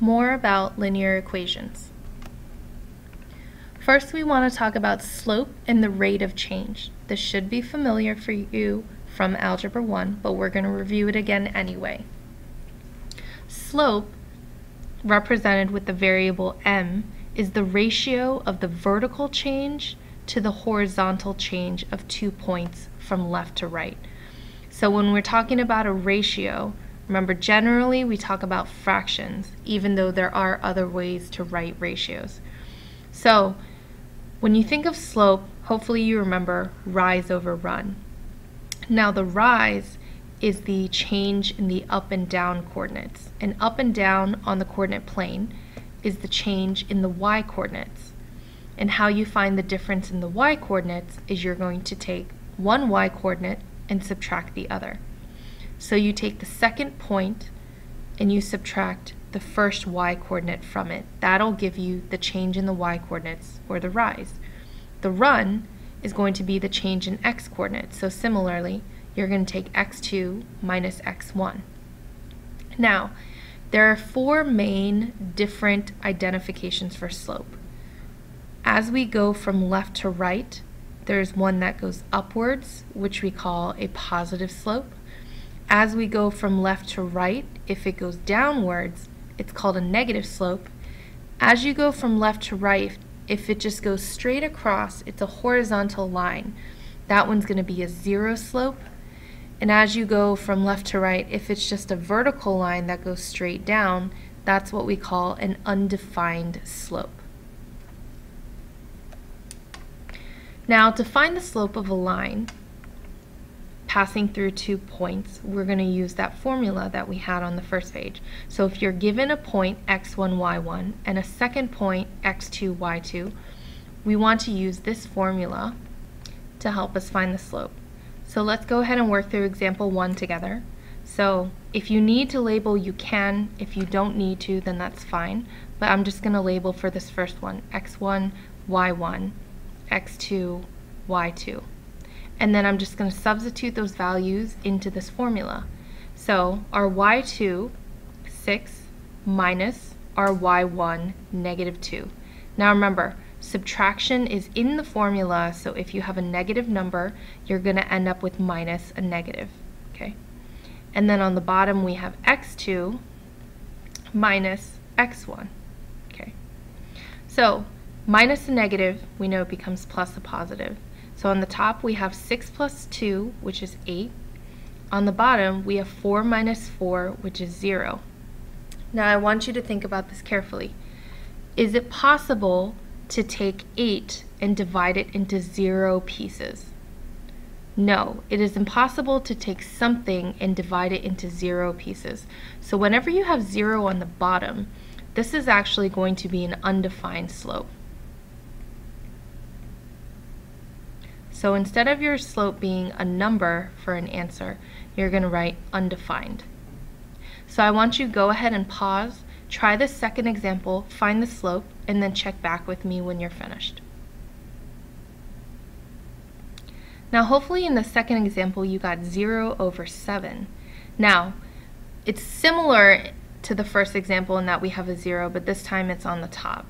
More about linear equations. First, we want to talk about slope and the rate of change. This should be familiar for you from Algebra 1, but we're going to review it again anyway. Slope, represented with the variable m, is the ratio of the vertical change to the horizontal change of 2 points from left to right. So when we're talking about a ratio, remember generally we talk about fractions, even though there are other ways to write ratios. So when you think of slope, hopefully you remember rise over run. Now the rise is the change in the up and down coordinates, and up and down on the coordinate plane is the change in the y coordinates. And how you find the difference in the y coordinates is you're going to take one y coordinate and subtract the other. So you take the second point and you subtract the first y coordinate from it. That'll give you the change in the y coordinates, or the rise. The run is going to be the change in x coordinates. So similarly, you're going to take x2 minus x1. Now, there are 4 main different identifications for slope. As we go from left to right, there's one that goes upwards, which we call a positive slope. As we go from left to right, if it goes downwards, it's called a negative slope. As you go from left to right, if it just goes straight across, it's a horizontal line. That one's going to be a 0 slope. And as you go from left to right, if it's just a vertical line that goes straight down, that's what we call an undefined slope. Now, to find the slope of a line passing through 2 points, we're going to use that formula that we had on the first page. So if you're given a point x1, y1 and a second point x2, y2, we want to use this formula to help us find the slope. So let's go ahead and work through example 1 together. So if you need to label, you can. If you don't need to, then that's fine. But I'm just going to label for this first one, x1, y1, x2, y2. And then I'm just going to substitute those values into this formula. So our y2, 6, minus our y1, negative 2. Now remember, subtraction is in the formula, so if you have a negative number, you're going to end up with minus a negative. Okay? And then on the bottom we have x2 minus x1. Okay? So minus a negative, we know it becomes plus a positive. So on the top we have 6 plus 2, which is 8. On the bottom we have 4 minus 4, which is 0. Now I want you to think about this carefully. Is it possible to take 8 and divide it into 0 pieces? No, it is impossible to take something and divide it into 0 pieces. So whenever you have 0 on the bottom, this is actually going to be an undefined slope. So instead of your slope being a number for an answer, you're going to write undefined. So I want you to go ahead and pause, try the second example, find the slope, and then check back with me when you're finished. Now hopefully in the second example you got 0 over 7. Now it's similar to the first example in that we have a 0, but this time it's on the top.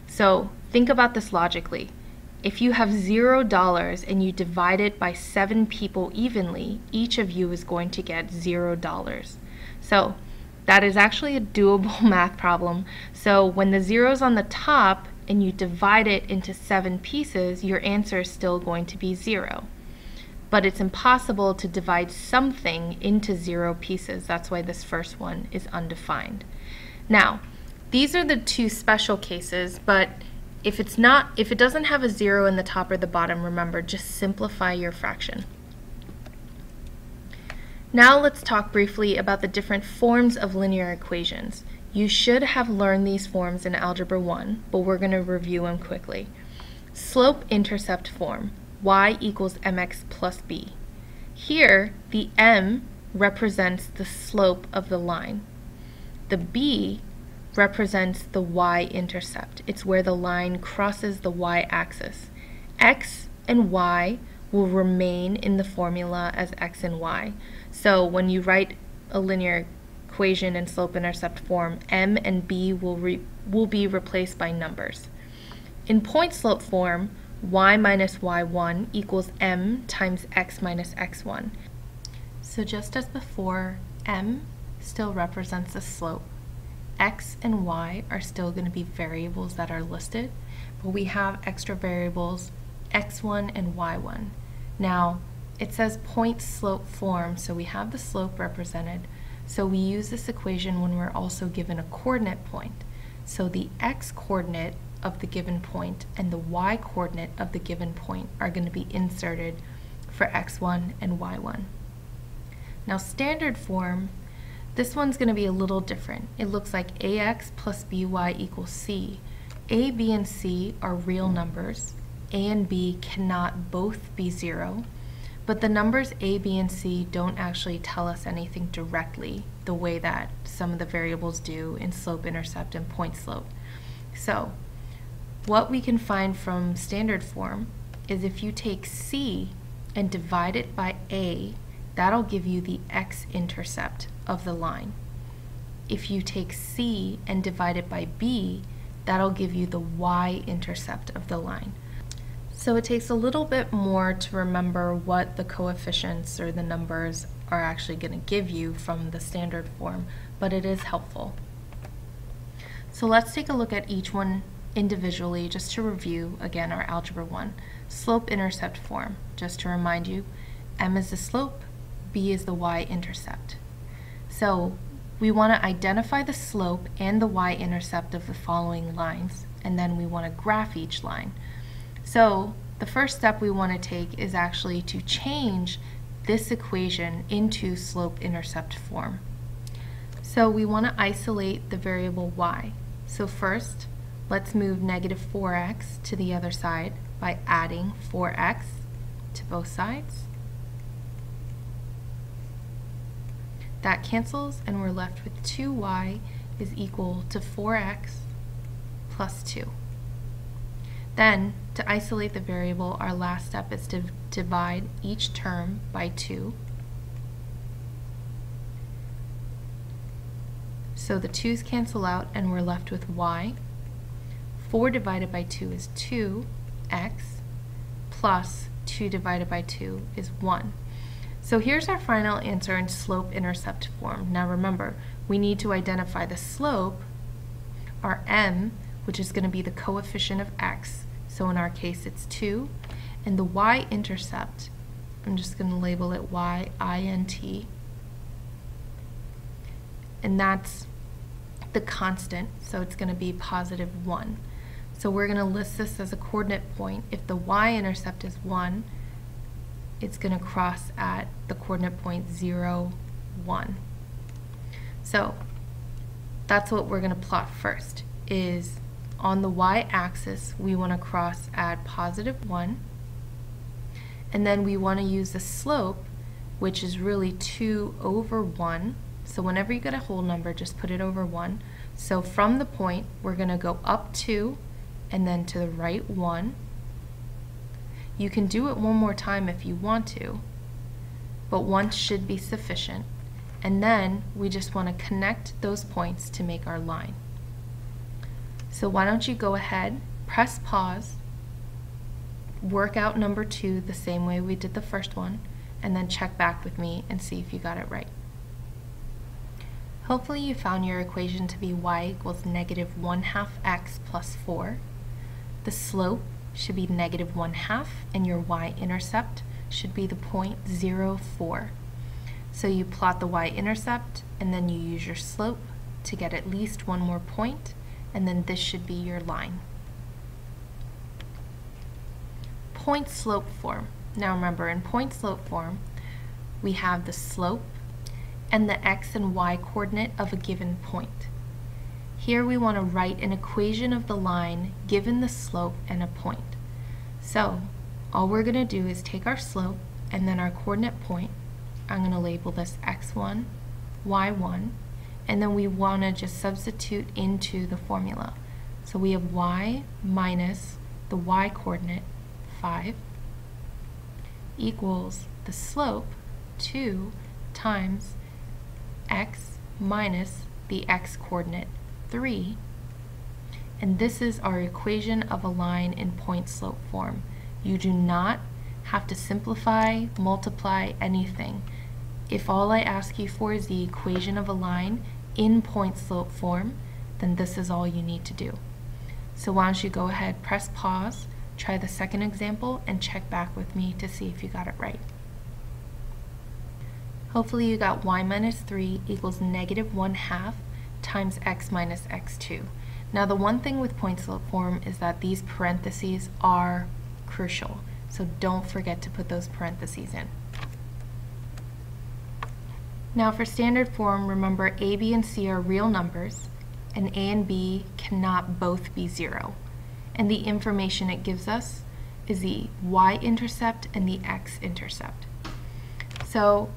So think about this logically. If you have $0 and you divide it by 7 people evenly, each of you is going to get $0. So that is actually a doable math problem. So when the 0 is on the top and you divide it into 7 pieces, your answer is still going to be 0. But it's impossible to divide something into 0 pieces. That's why this first one is undefined. Now, these are the 2 special cases, but if it doesn't have a 0 in the top or the bottom, remember, just simplify your fraction. Now let's talk briefly about the different forms of linear equations. You should have learned these forms in Algebra 1, but we're going to review them quickly. Slope-intercept form, y equals mx plus b. Here, the m represents the slope of the line. The b represents the y-intercept. It's where the line crosses the y-axis. X and y will remain in the formula as x and y. So when you write a linear equation in slope-intercept form, m and b will be replaced by numbers. In point-slope form, y minus y1 equals m times x minus x1. So just as before, m still represents the slope. X and y are still going to be variables that are listed, but we have extra variables x1 and y1. Now, it says point-slope form, so we have the slope represented. So we use this equation when we're also given a coordinate point. So the x-coordinate of the given point and the y-coordinate of the given point are going to be inserted for x1 and y1. Now standard form, this one's going to be a little different. It looks like ax plus by equals c. A, b, and c are real numbers. A and b cannot both be 0. But the numbers a, b, and c don't actually tell us anything directly the way that some of the variables do in slope-intercept and point-slope. So what we can find from standard form is if you take c and divide it by a, that'll give you the x-intercept of the line. If you take c and divide it by b, that'll give you the y-intercept of the line. So it takes a little bit more to remember what the coefficients or the numbers are actually going to give you from the standard form, but it is helpful. So let's take a look at each one individually just to review again our Algebra 1. Slope-intercept form, just to remind you, m is the slope, b is the y-intercept. So we want to identify the slope and the y-intercept of the following lines, and then we want to graph each line. So the first step we want to take is actually to change this equation into slope-intercept form. So we want to isolate the variable y. So first, let's move negative 4x to the other side by adding 4x to both sides. That cancels, and we're left with 2y is equal to 4x plus 2. Then, to isolate the variable, our last step is to divide each term by 2. So the 2's cancel out, and we're left with y. 4 divided by 2 is 2x, plus 2 divided by 2 is 1. So here's our final answer in slope-intercept form. Now remember, we need to identify the slope, our m, which is going to be the coefficient of x. So in our case it's 2. And the y-intercept, I'm just going to label it y-int. And that's the constant, so it's going to be positive 1. So we're going to list this as a coordinate point. If the y-intercept is 1, it's going to cross at the coordinate point 0, 1. So that's what we're going to plot first, is on the y-axis we want to cross at positive 1, and then we want to use the slope, which is really 2 over 1. So whenever you get a whole number, just put it over 1. So from the point, we're going to go up 2 and then to the right 1. You can do it one more time if you want to, but 1 should be sufficient. And then we just want to connect those points to make our line. So why don't you go ahead, press pause, work out number 2 the same way we did the first one, and then check back with me and see if you got it right. Hopefully you found your equation to be y equals negative 1/2 x plus 4. The slope should be negative 1/2, and your y-intercept should be the point 0, 4. So you plot the y-intercept, and then you use your slope to get at least one more point, and then this should be your line. Point-slope form. Now remember, in point-slope form, we have the slope and the x and y coordinate of a given point. Here we want to write an equation of the line given the slope and a point. So all we're going to do is take our slope and then our coordinate point. I'm going to label this x1, y1, and then we want to just substitute into the formula. So we have y minus the y coordinate, 5, equals the slope, 2, times x minus the x coordinate 3. And this is our equation of a line in point slope form. You do not have to simplify, multiply, anything. If all I ask you for is the equation of a line in point slope form, then this is all you need to do. So why don't you go ahead, press pause, try the second example, and check back with me to see if you got it right. Hopefully you got y minus 3 equals negative 1/2 times x minus x2. Now the one thing with point slope form is that these parentheses are crucial, so don't forget to put those parentheses in. Now for standard form, remember a, b, and c are real numbers, and a and b cannot both be 0. And the information it gives us is the y-intercept and the x-intercept. So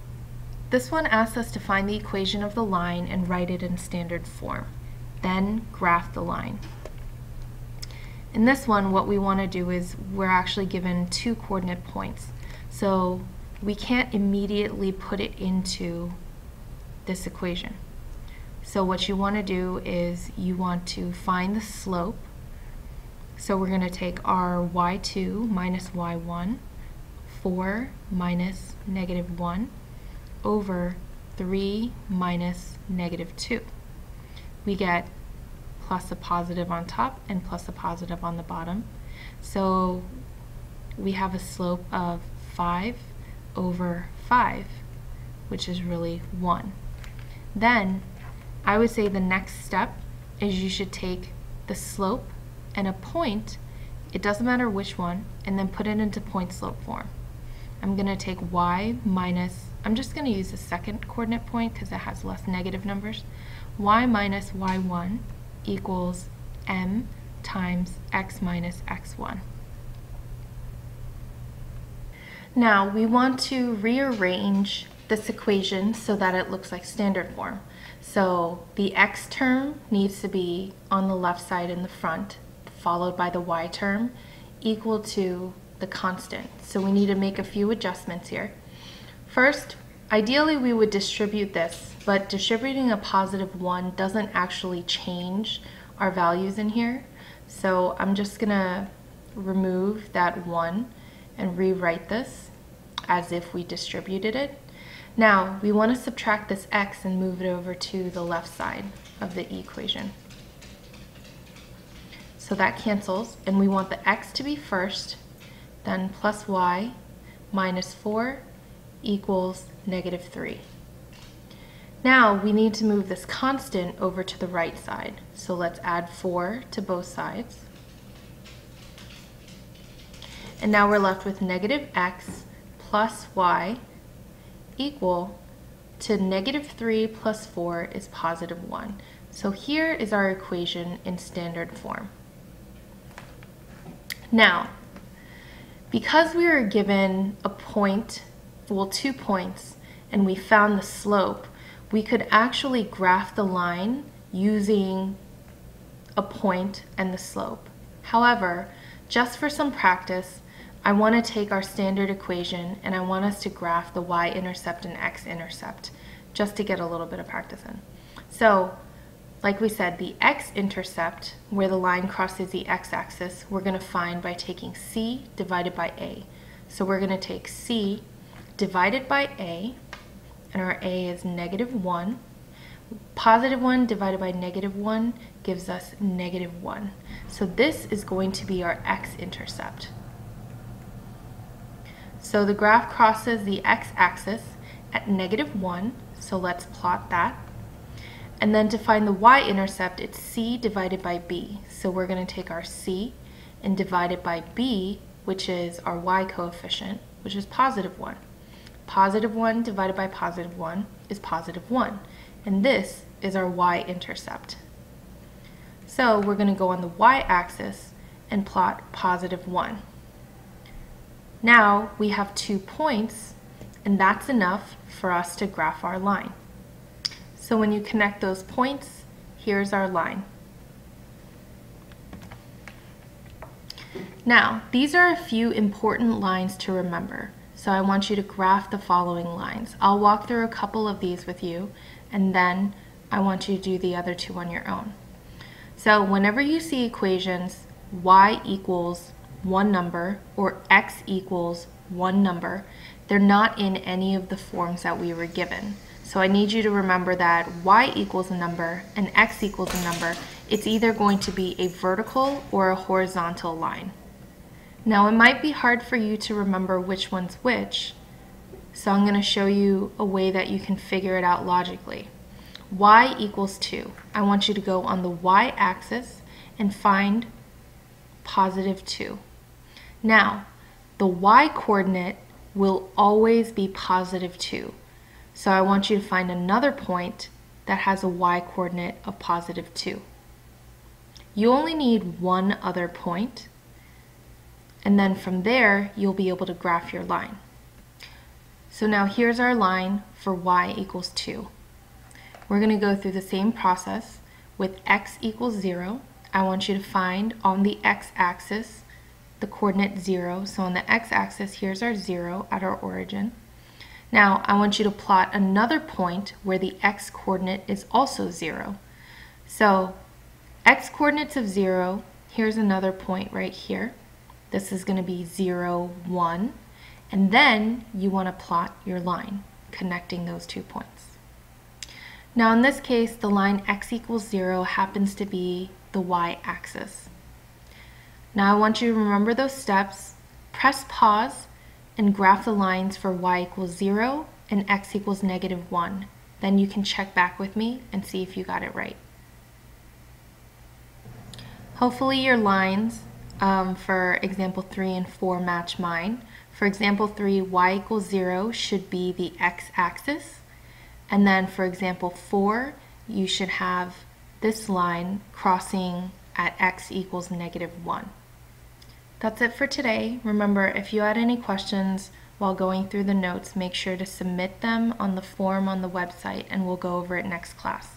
this one asks us to find the equation of the line and write it in standard form. Then graph the line. In this one, what we want to do is we're actually given 2 coordinate points. So we can't immediately put it into this equation. So what you want to do is you want to find the slope. So we're going to take our y2 minus y1, 4 minus negative 1, over 3 minus negative 2. We get plus a positive on top and plus a positive on the bottom. So we have a slope of 5 over 5, which is really 1. Then I would say the next step is you should take the slope and a point, it doesn't matter which one, and then put it into point slope form. I'm going to take y minus, I'm just going to use the second coordinate point because it has less negative numbers. Y minus y1 equals m times x minus x1. Now we want to rearrange this equation so that it looks like standard form. So the x term needs to be on the left side in the front, followed by the y term equal to the constant. So we need to make a few adjustments here. First, ideally we would distribute this, but distributing a positive 1 doesn't actually change our values in here. So I'm just gonna remove that 1 and rewrite this as if we distributed it. Now we want to subtract this x and move it over to the left side of the equation. So that cancels, and we want the x to be first, then plus y minus 4 equals negative 3. Now we need to move this constant over to the right side. So let's add 4 to both sides. And now we're left with negative x plus y equal to negative 3 plus 4 is positive 1. So here is our equation in standard form. Now, because we were given a point, well, 2 points, and we found the slope, we could actually graph the line using a point and the slope. However, just for some practice, I want to take our standard equation and I want us to graph the y-intercept and x-intercept just to get a little bit of practice in. So, like we said, the x-intercept, where the line crosses the x-axis, we're going to find by taking c divided by a. So we're going to take c divided by a, and our a is negative 1. Positive 1 divided by negative 1 gives us negative 1. So this is going to be our x-intercept. So the graph crosses the x-axis at negative 1, so let's plot that. And then to find the y-intercept, it's c divided by b. So we're going to take our c and divide it by b, which is our y coefficient, which is positive 1. Positive 1 divided by positive 1 is positive 1. And this is our y-intercept. So we're going to go on the y-axis and plot positive 1. Now we have 2 points, and that's enough for us to graph our line. So when you connect those points, here's our line. Now, these are a few important lines to remember, so I want you to graph the following lines. I'll walk through a couple of these with you, and then I want you to do the other two on your own. So whenever you see equations y equals one number or x equals one number, they're not in any of the forms that we were given. So I need you to remember that y equals a number and x equals a number. It's either going to be a vertical or a horizontal line. Now it might be hard for you to remember which one's which, so I'm going to show you a way that you can figure it out logically. Y equals 2. I want you to go on the y-axis and find positive 2. Now, the y-coordinate will always be positive 2. So I want you to find another point that has a y-coordinate of positive 2. You only need one other point, and then from there, you'll be able to graph your line. So now here's our line for y equals 2. We're going to go through the same process with x equals 0. I want you to find on the x-axis the coordinate 0. So on the x-axis, here's our 0 at our origin. Now I want you to plot another point where the x-coordinate is also 0. So x-coordinates of 0, here's another point right here. This is going to be 0, 1. And then you want to plot your line connecting those 2 points. Now in this case, the line x equals 0 happens to be the y-axis. Now I want you to remember those steps, press pause, and graph the lines for y equals 0 and x equals -1. Then you can check back with me and see if you got it right. Hopefully your lines for example 3 and 4 match mine. For example 3, y equals 0 should be the x-axis. And then for example 4, you should have this line crossing at x equals -1. That's it for today. Remember, if you had any questions while going through the notes, make sure to submit them on the form on the website and we'll go over it next class.